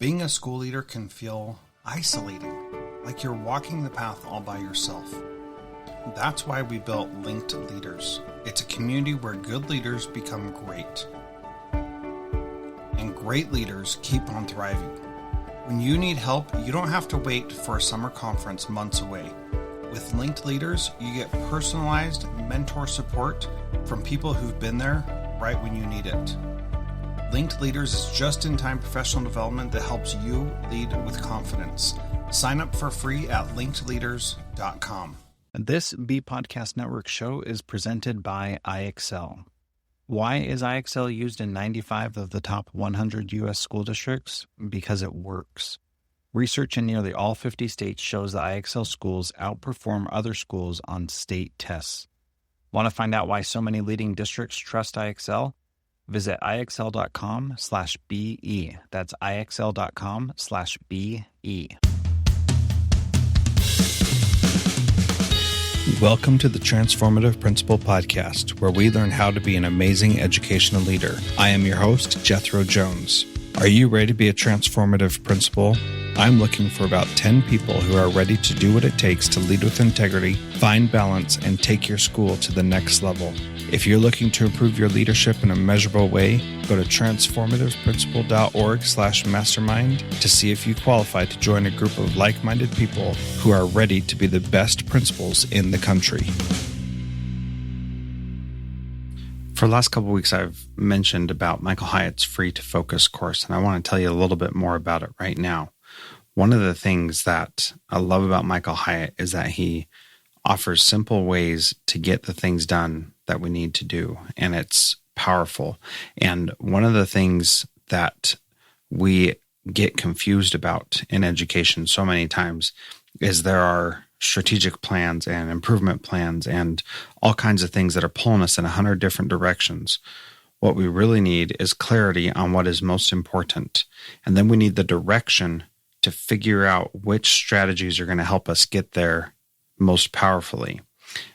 Being a school leader can feel isolating, like you're walking the path all by yourself. That's why we built Linked Leaders. It's a community where good leaders become great. And great leaders keep on thriving. When you need help, you don't have to wait for a summer conference months away. With Linked Leaders, you get personalized mentor support from people who've been there right when you need it. Linked Leaders is just-in-time professional development that helps you lead with confidence. Sign up for free at linkedleaders.com. This B Podcast Network show is presented by IXL. Why is IXL used in 95 of the top 100 U.S. school districts? Because it works. Research in nearly all 50 states shows that IXL schools outperform other schools on state tests. Want to find out why so many leading districts trust IXL? Visit IXL.com/BE. That's IXL.com/BE. Welcome to the Transformative Principal podcast, where we learn how to be an amazing educational leader. I am your host, Jethro Jones. Are you ready to be a transformative principal? I'm looking for about 10 people who are ready to do what it takes to lead with integrity, find balance, and take your school to the next level. If you're looking to improve your leadership in a measurable way, go to transformativeprincipal.org/mastermind to see if you qualify to join a group of like-minded people who are ready to be the best principals in the country. For the last couple of weeks, I've mentioned about Michael Hyatt's Free to Focus course, and I want to tell you a little bit more about it right now. One of the things that I love about Michael Hyatt is that he offers simple ways to get the things done that we need to do, and it's powerful. And one of the things that we get confused about in education so many times is there are strategic plans and improvement plans and all kinds of things that are pulling us in 100 different directions. What we really need is clarity on what is most important. And then we need the direction to figure out which strategies are going to help us get there most powerfully.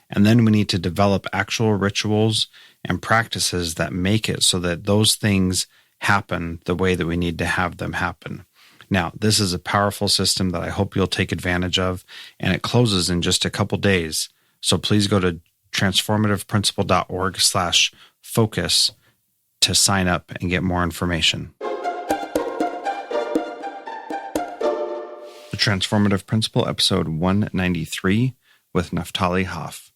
And then we need to develop actual rituals and practices that make it so that those things happen the way that we need to have them happen. Now, this is a powerful system that I hope you'll take advantage of, and it closes in just a couple days. So please go to transformativeprincipal.org/focus to sign up and get more information. The Transformative Principal, episode 193 with Naphtali Hoff.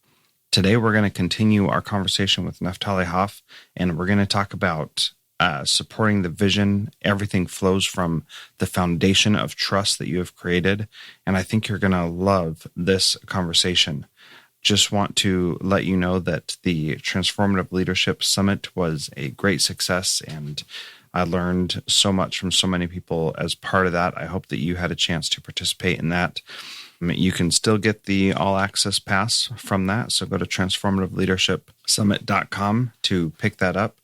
Today, we're going to continue our conversation with Naphtali Hoff, and we're going to talk about supporting the vision. Everything flows from the foundation of trust that you have created, and I think you're going to love this conversation. Just want to let you know that the Transformative Leadership Summit was a great success, and I learned so much from so many people as part of that. I hope that you had a chance to participate in that. You can still get the all-access pass from that, so go to transformativeleadershipsummit.com to pick that up,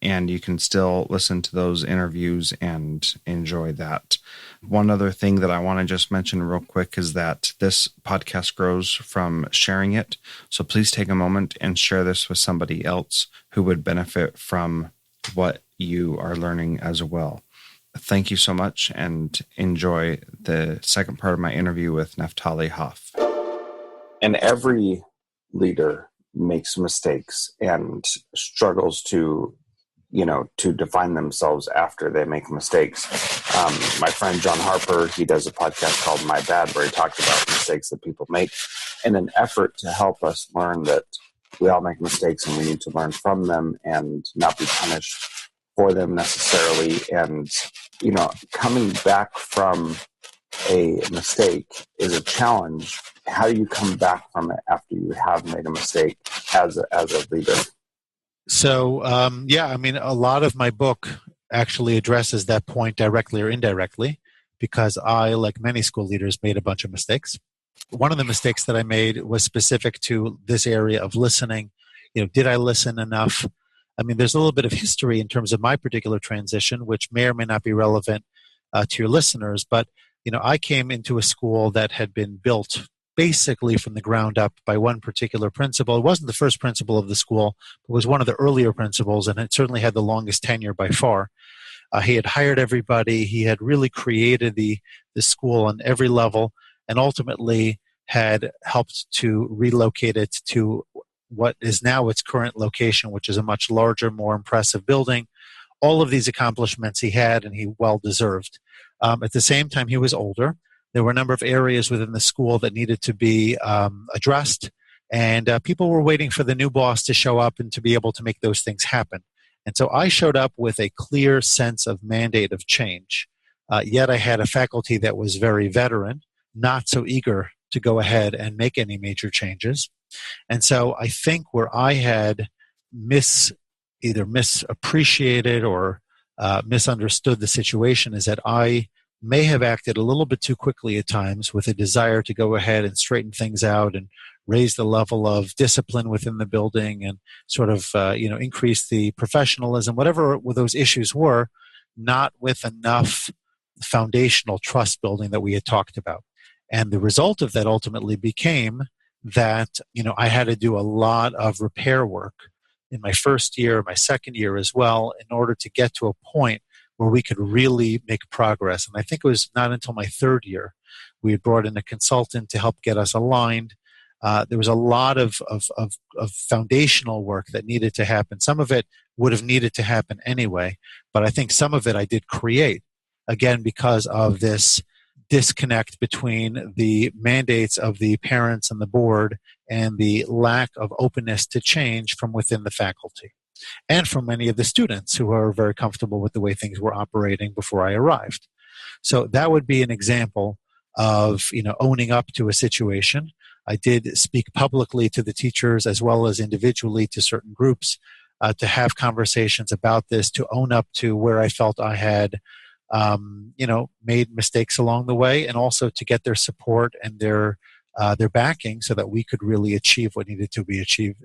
and you can still listen to those interviews and enjoy that. One other thing that I want to just mention real quick is that this podcast grows from sharing it, so please take a moment and share this with somebody else who would benefit from what you are learning as well. Thank you so much, and enjoy the second part of my interview with Naphtali Hoff. And every leader makes mistakes and struggles to define themselves after they make mistakes. My friend John Harper, he does a podcast called My Bad, where he talks about mistakes that people make in an effort to help us learn that we all make mistakes and we need to learn from them and not be punished for them necessarily. And, coming back from a mistake is a challenge. How do you come back from it after you have made a mistake as a leader? So, a lot of my book actually addresses that point directly or indirectly, because I, like many school leaders, made a bunch of mistakes. One of the mistakes that I made was specific to this area of listening. Did I listen enough? There's a little bit of history in terms of my particular transition, which may or may not be relevant to your listeners. But, I came into a school that had been built basically from the ground up by one particular principal. It wasn't the first principal of the school, but was one of the earlier principals, and it certainly had the longest tenure by far. He had hired everybody. He had really created the school on every level, and ultimately had helped to relocate it to what is now its current location, which is a much larger, more impressive building. All of these accomplishments he had, and he well deserved. At the same time, he was older. There were a number of areas within the school that needed to be addressed, and people were waiting for the new boss to show up and to be able to make those things happen. And so I showed up with a clear sense of mandate of change. Yet I had a faculty that was very veteran, not so eager to go ahead and make any major changes. And so I think where I had either misappreciated or misunderstood the situation is that I may have acted a little bit too quickly at times with a desire to go ahead and straighten things out and raise the level of discipline within the building and sort of increase the professionalism, whatever those issues were, not with enough foundational trust building that we had talked about. And the result of that ultimately became that I had to do a lot of repair work in my first year, my second year as well, in order to get to a point where we could really make progress. And I think it was not until my third year we had brought in a consultant to help get us aligned. There was a lot of foundational work that needed to happen. Some of it would have needed to happen anyway, but I think some of it I did create, again, because of this disconnect between the mandates of the parents and the board and the lack of openness to change from within the faculty and from many of the students who are very comfortable with the way things were operating before I arrived. So that would be an example of owning up to a situation. I did speak publicly to the teachers as well as individually to certain groups to have conversations about this, to own up to where I felt I had made mistakes along the way, and also to get their support and their backing so that we could really achieve what needed to be achieved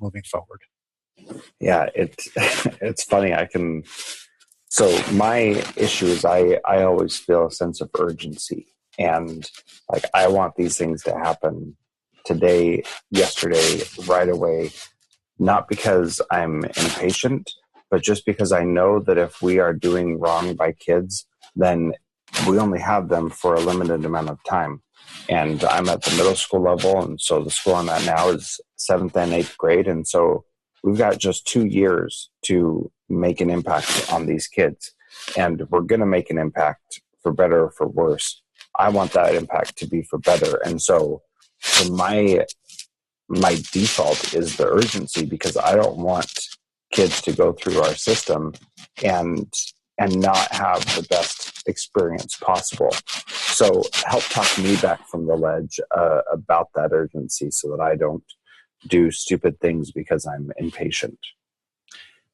moving forward. Yeah, it's funny. So my issue is I always feel a sense of urgency, and like I want these things to happen today, yesterday, right away, not because I'm impatient, but just because I know that if we are doing wrong by kids, then we only have them for a limited amount of time. And I'm at the middle school level, and so the school I'm at now is 7th and 8th grade, and so we've got just 2 years to make an impact on these kids, and we're going to make an impact for better or for worse. I want that impact to be for better, and so my default is the urgency, because I don't want kids to go through our system and not have the best experience possible. So help talk me back from the ledge about that urgency so that I don't do stupid things because I'm impatient.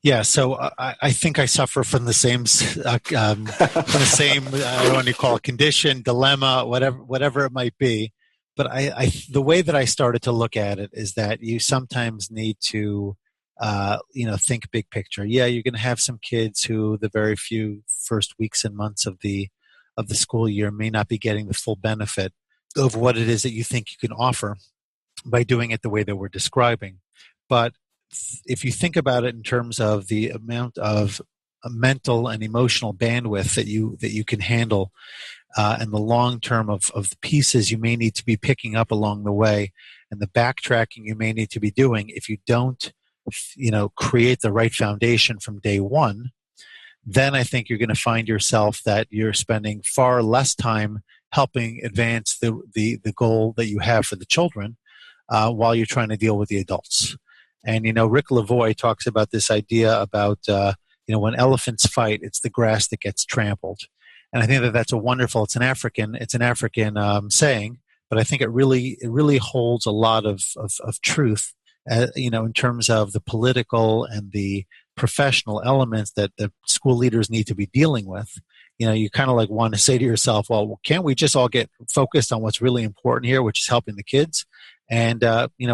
Yeah, so I think I suffer from the same, I don't want to call it condition, dilemma, whatever it might be. But the way that I started to look at it is that you sometimes need to, think big picture. Yeah, you're going to have some kids who the very few first weeks and months of the school year may not be getting the full benefit of what it is that you think you can offer by doing it the way that we're describing. But if you think about it in terms of the amount of mental and emotional bandwidth that you can handle, and the long term of the pieces you may need to be picking up along the way, and the backtracking you may need to be doing, if you don't create the right foundation from day one, then I think you're going to find yourself that you're spending far less time helping advance the goal that you have for the children, while you're trying to deal with the adults. And Rick Lavoie talks about this idea about when elephants fight, it's the grass that gets trampled. And I think that that's it's an African saying, but I think it really holds a lot of truth, in terms of the political and the professional elements that the school leaders need to be dealing with. You kind of like want to say to yourself, well, can't we just all get focused on what's really important here, which is helping the kids? And,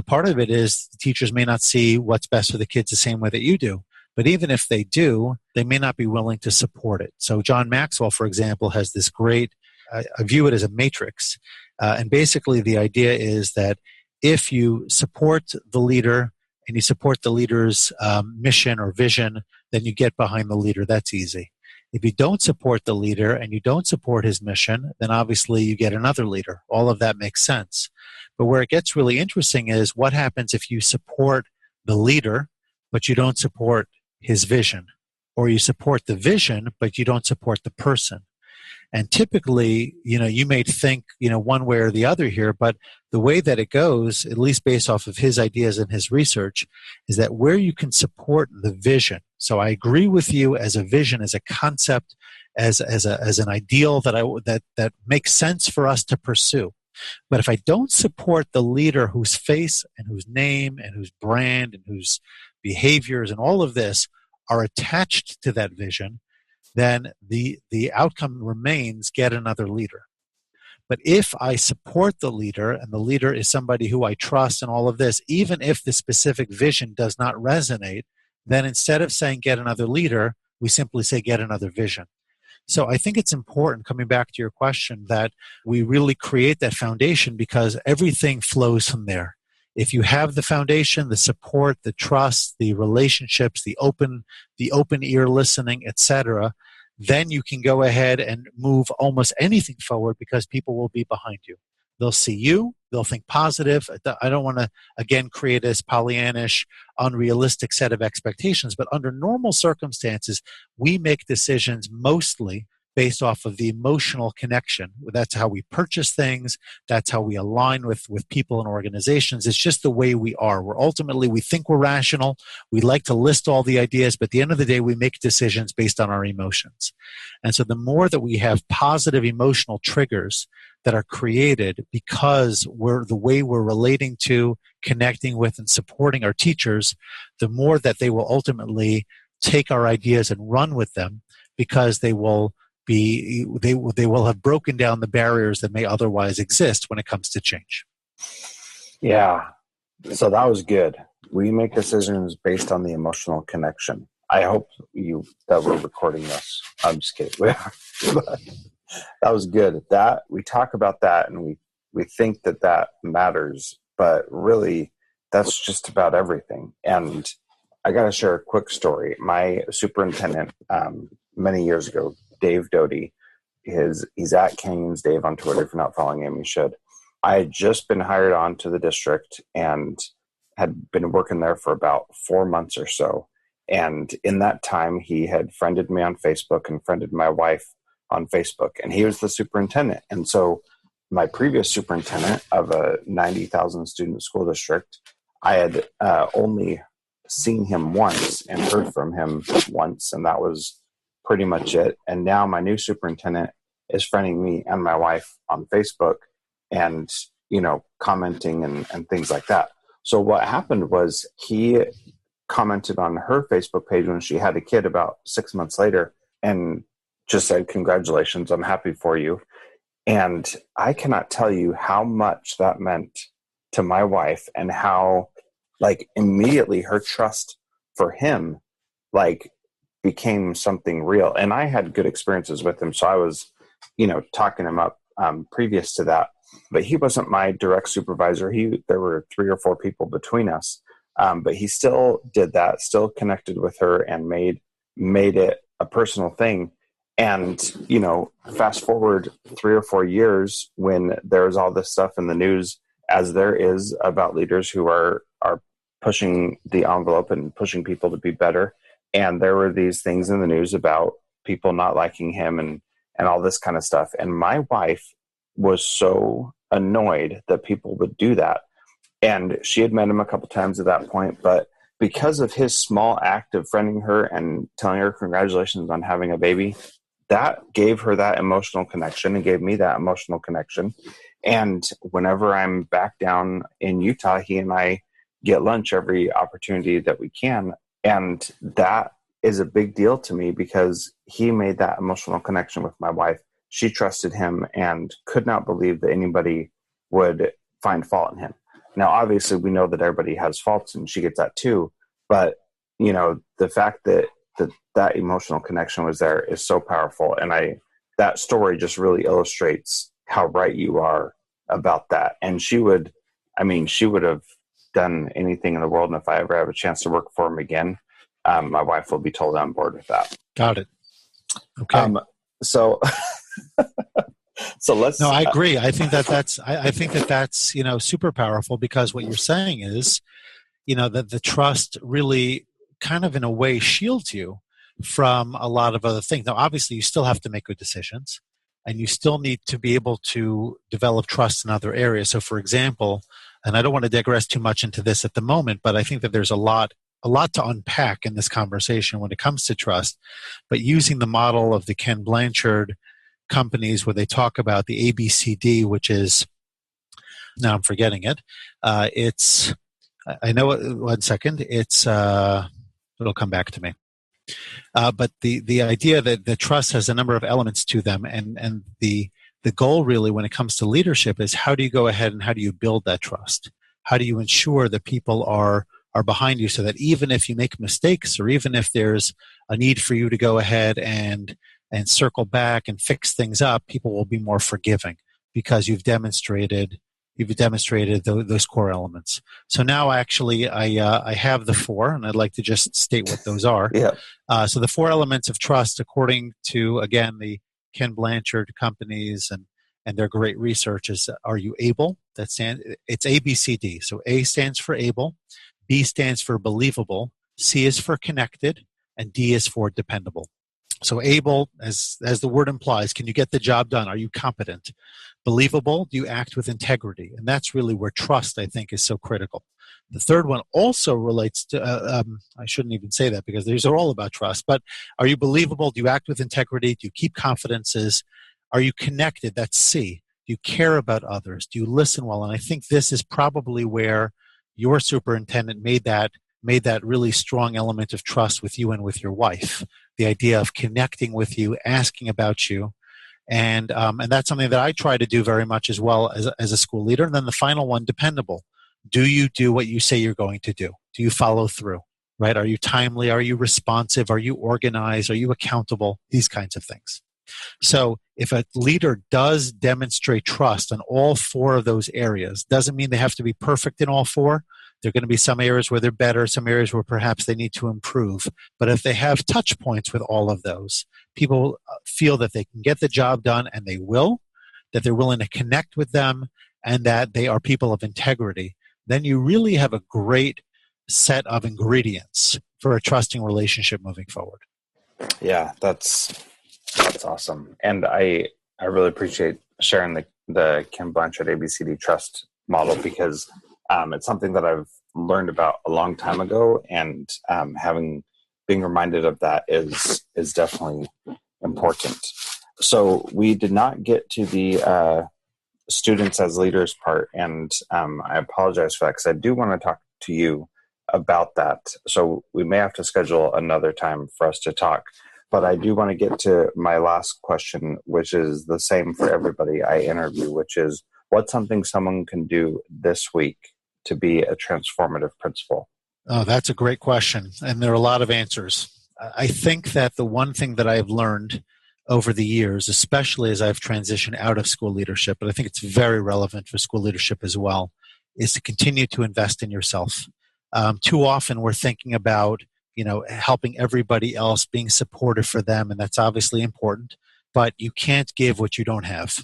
part of it is the teachers may not see what's best for the kids the same way that you do. But even if they do, they may not be willing to support it. So John Maxwell, for example, has this great, I view it as a matrix. And basically the idea is that if you support the leader and you support the leader's mission or vision, then you get behind the leader. That's easy. If you don't support the leader and you don't support his mission, then obviously you get another leader. All of that makes sense. But where it gets really interesting is what happens if you support the leader, but you don't support his vision, or you support the vision, but you don't support the person. And typically, you may think, one way or the other here, but the way that it goes, at least based off of his ideas and his research, is that where you can support the vision. So I agree with you as a vision, as a concept, as an ideal that makes sense for us to pursue. But if I don't support the leader whose face and whose name and whose brand and whose behaviors and all of this are attached to that vision, then the outcome remains get another leader. But if I support the leader, and the leader is somebody who I trust and all of this, even if the specific vision does not resonate, then instead of saying get another leader, we simply say get another vision. So I think it's important, coming back to your question, that we really create that foundation, because everything flows from there. If you have the foundation, the support, the trust, the relationships, the open ear listening, etc., then you can go ahead and move almost anything forward, because people will be behind you. They'll see you. They'll think positive. I don't want to, again, create this Pollyannish, unrealistic set of expectations, but under normal circumstances, we make decisions mostly based off of the emotional connection. That's how we purchase things. That's how we align with people and organizations. It's just the way we are. We think we're rational. We like to list all the ideas, but at the end of the day, we make decisions based on our emotions. And so the more that we have positive emotional triggers that are created because the way we're relating to, connecting with, and supporting our teachers, the more that they will ultimately take our ideas and run with them, because they will have broken down the barriers that may otherwise exist when it comes to change. Yeah. So that was good. We make decisions based on the emotional connection. I hope that we're recording this. I'm just kidding. That was good. That we talk about that, and we think that matters, but really that's just about everything. And I got to share a quick story. My superintendent, many years ago, Dave Doty, he's at Canyons Dave on Twitter. If you're not following him, you should. I had just been hired on to the district and had been working there for about 4 months or so. And in that time, he had friended me on Facebook and friended my wife on Facebook. And he was the superintendent. And so my previous superintendent of a 90,000 student school district, I had only seen him once and heard from him once. And that was pretty much it. And now my new superintendent is friending me and my wife on Facebook and, commenting and things like that. So what happened was he commented on her Facebook page when she had a kid about 6 months later and just said, "Congratulations, I'm happy for you." And I cannot tell you how much that meant to my wife, and how immediately her trust for him became something real. And I had good experiences with him, so I was talking him up previous to that, but he wasn't my direct supervisor. There were 3 or 4 people between us, but he still did that, still connected with her, and made it a personal thing. And fast forward 3 or 4 years, when there's all this stuff in the news, as there is, about leaders who are pushing the envelope and pushing people to be better. And there were these things in the news about people not liking him and all this kind of stuff. And my wife was so annoyed that people would do that. And she had met him a couple times at that point, but because of his small act of friending her and telling her congratulations on having a baby, that gave her that emotional connection and gave me that emotional connection. And whenever I'm back down in Utah, he and I get lunch every opportunity that we can. And that is a big deal to me, because he made that emotional connection with my wife. She trusted him and could not believe that anybody would find fault in him. Now, obviously, we know that everybody has faults, and she gets that too. But, the fact that emotional connection was there is so powerful. And that story just really illustrates how right you are about that. And she would have done anything in the world. And if I ever have a chance to work for him again, my wife will be totally on board with that. Got it. Okay. So, so let's. No, I agree. I think that's super powerful, because what you're saying is, that the trust really kind of in a way shields you from a lot of other things. Now, obviously, you still have to make good decisions, and you still need to be able to develop trust in other areas. So, for example, and I don't want to digress too much into this at the moment, but I think that there's a lot to unpack in this conversation when it comes to trust. But using the model of the Ken Blanchard companies, where they talk about the ABCD, which is, now I'm forgetting it. I know it, one second. It'll come back to me. But the idea that the trust has a number of elements to them, and the goal really when it comes to leadership is, how do you go ahead and how do you build that trust? How do you ensure that people are behind you, so that even if you make mistakes, or even if there's a need for you to go ahead and circle back and fix things up, people will be more forgiving, because you've demonstrated those core elements. So now, actually, I have the four, and I'd like to just state what those are. Yeah. So the four elements of trust, according to, again, the Ken Blanchard companies and their great research, is: are you able? It's ABCD. So A stands for able, B stands for believable, C is for connected, and D is for dependable. So able, as the word implies, can you get the job done? Are you competent? Believable, do you act with integrity? And that's really where trust, I think, is so critical. The third one also relates to, I shouldn't even say that, because these are all about trust, but are you believable? Do you act with integrity? Do you keep confidences? Are you connected? That's C. Do you care about others? Do you listen well? And I think this is probably where your superintendent made that really strong element of trust with you and with your wife. The idea of connecting with you, asking about you. And that's something that I try to do very much as well as a school leader. And then the final one, dependable. Do you do what you say you're going to do? Do you follow through? Right? Are you timely? Are you responsive? Are you organized? Are you accountable? These kinds of things. So if a leader does demonstrate trust in all four of those areas, doesn't mean they have to be perfect in all four. There are going to be some areas where they're better, some areas where perhaps they need to improve. But if they have touch points with all of those, people feel that they can get the job done, and they will, that they're willing to connect with them, and that they are people of integrity, then you really have a great set of ingredients for a trusting relationship moving forward. Yeah, that's awesome. And I really appreciate sharing the Ken Blanchard ABCD trust model, because it's something that I've learned about a long time ago, and being reminded of that is definitely important. So we did not get to the students as leaders part, and I apologize for that, because I do want to talk to you about that. So we may have to schedule another time for us to talk. But I do want to get to my last question, which is the same for everybody I interview, which is, what's something someone can do this week to be a transformative principal? Oh, that's a great question. And there are a lot of answers. I think that the one thing that I've learned over the years, especially as I've transitioned out of school leadership, but I think it's very relevant for school leadership as well, is to continue to invest in yourself. Too often we're thinking about helping everybody else, being supportive for them, and that's obviously important, but you can't give what you don't have.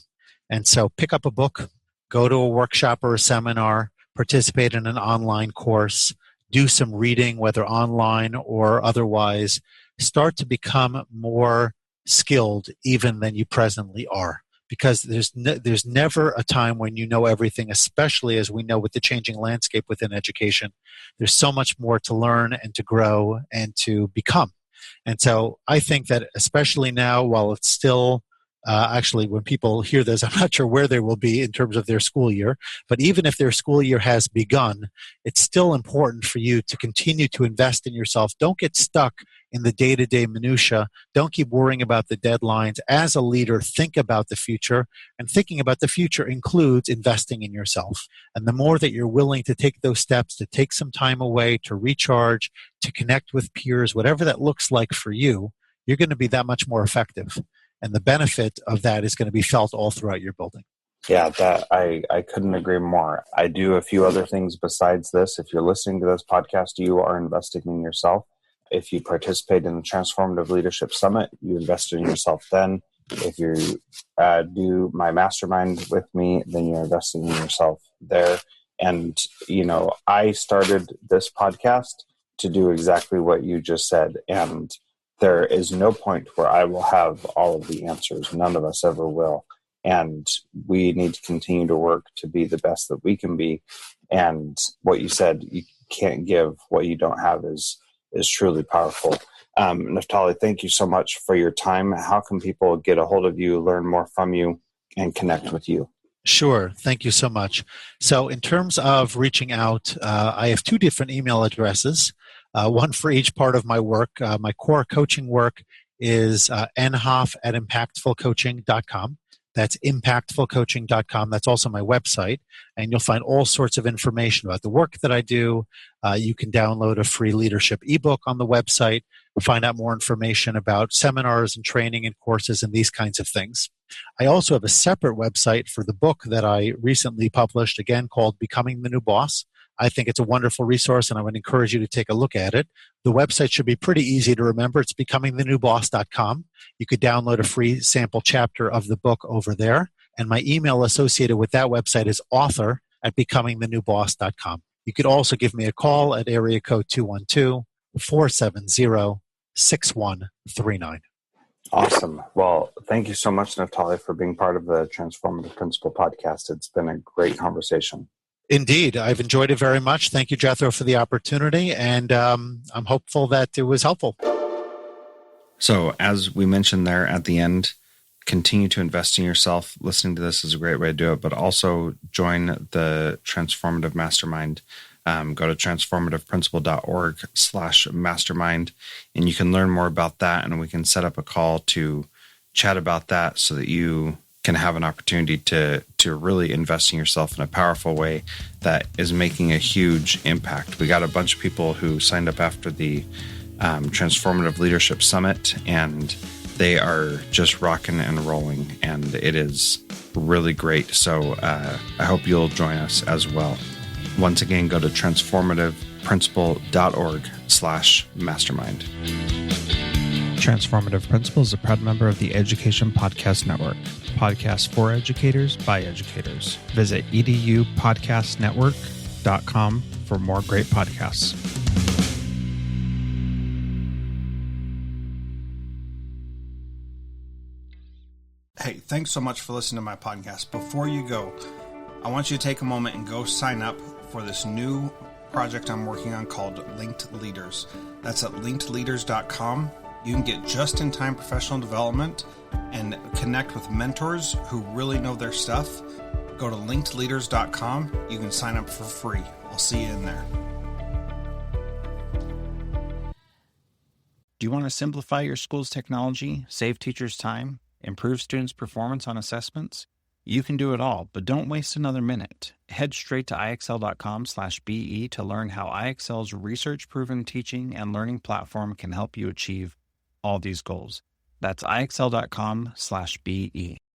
And so pick up a book, go to a workshop or a seminar, participate in an online course, do some reading, whether online or otherwise. Start to become more skilled even than you presently are, because there's never a time when you know everything, especially as we know with the changing landscape within education. There's so much more to learn and to grow and to become. And so I think that especially now, while it's still actually, when people hear this, I'm not sure where they will be in terms of their school year, but even if their school year has begun, it's still important for you to continue to invest in yourself. Don't get stuck in the day-to-day minutia. Don't keep worrying about the deadlines. As a leader, think about the future, and thinking about the future includes investing in yourself. And the more that you're willing to take those steps, to take some time away, to recharge, to connect with peers, whatever that looks like for you, you're going to be that much more effective. And the benefit of that is going to be felt all throughout your building. Yeah, that I couldn't agree more. I do a few other things besides this. If you're listening to this podcast, you are investing in yourself. If you participate in the Transformative Leadership Summit, you invested in yourself then. If you do my mastermind with me, then you're investing in yourself there. And, I started this podcast to do exactly what you just said. And there is no point where I will have all of the answers. None of us ever will. And we need to continue to work to be the best that we can be. And what you said, you can't give what you don't have is truly powerful. Naphtali, thank you so much for your time. How can people get a hold of you, learn more from you, and connect with you? Sure. Thank you so much. So in terms of reaching out, I have 2 different email addresses, one for each part of my work. My core coaching work is nhoff@impactfulcoaching.com. That's impactfulcoaching.com. That's also my website. And you'll find all sorts of information about the work that I do. You can download a free leadership ebook on the website, find out more information about seminars and training and courses and these kinds of things. I also have a separate website for the book that I recently published, again, called Becoming the New Boss. I think it's a wonderful resource, and I would encourage you to take a look at it. The website should be pretty easy to remember. It's becomingthenewboss.com. You could download a free sample chapter of the book over there. And my email associated with that website is author@becomingthenewboss.com. You could also give me a call at area code 212-470-6139. Awesome. Well, thank you so much, Naphtali, for being part of the Transformative Principal podcast. It's been a great conversation. Indeed. I've enjoyed it very much. Thank you, Jethro, for the opportunity, and I'm hopeful that it was helpful. So as we mentioned there at the end, continue to invest in yourself. Listening to this is a great way to do it, but also join the Transformative Mastermind. Go to transformativeprincipal.org/mastermind, and you can learn more about that, and we can set up a call to chat about that so that you can have an opportunity to really invest in yourself in a powerful way that is making a huge impact. We got a bunch of people who signed up after the Transformative Leadership Summit, and they are just rocking and rolling, and it is really great. So I hope you'll join us as well. Once again, go to transformativeprincipal.org/mastermind. Transformative Principal is a proud member of the Education Podcast Network. Podcasts for educators by educators. Visit edupodcastnetwork.com for more great podcasts. Hey, thanks so much for listening to my podcast. Before you go, I want you to take a moment and go sign up for this new project I'm working on called Linked Leaders. That's at linkedleaders.com. You can get just-in-time professional development and connect with mentors who really know their stuff. Go to linkedleaders.com. You can sign up for free. I'll see you in there. Do you want to simplify your school's technology, save teachers time, improve students' performance on assessments? You can do it all, but don't waste another minute. Head straight to ixl.com/BE to learn how IXL's research-proven teaching and learning platform can help you achieve all these goals. That's ixl.com/BE.